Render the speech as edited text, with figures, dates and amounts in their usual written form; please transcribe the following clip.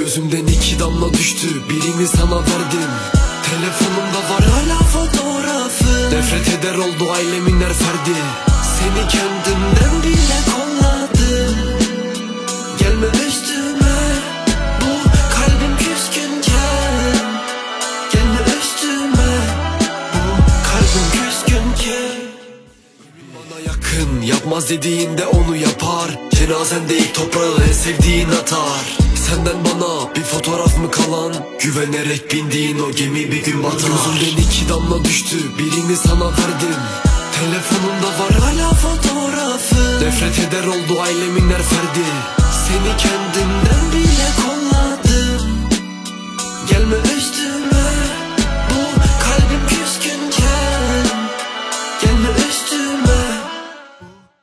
Gözümden 2 damla düştü, birini sana verdim. Telefonumda var hala fotoğrafın. Nefret eder oldu ailemin her ferdi. Seni kendimden bile kolladım. Gelme üstüme, bu kalbim küskünken. Gelme üstüme, bu kalbim küskünken. Bana yakın, yapmaz dediğinde onu yapar. Cenazende ilk toprağı en sevdiğin atar. Senden bana bir fotoğraf mı kalan? Güvenerek bindiğin o gemi bir gün batar. Gözümden 2 damla düştü, birini sana verdim. Telefonumda var hala fotoğrafın. Nefret eder oldu ailemin her ferdi. Seni kendimden bile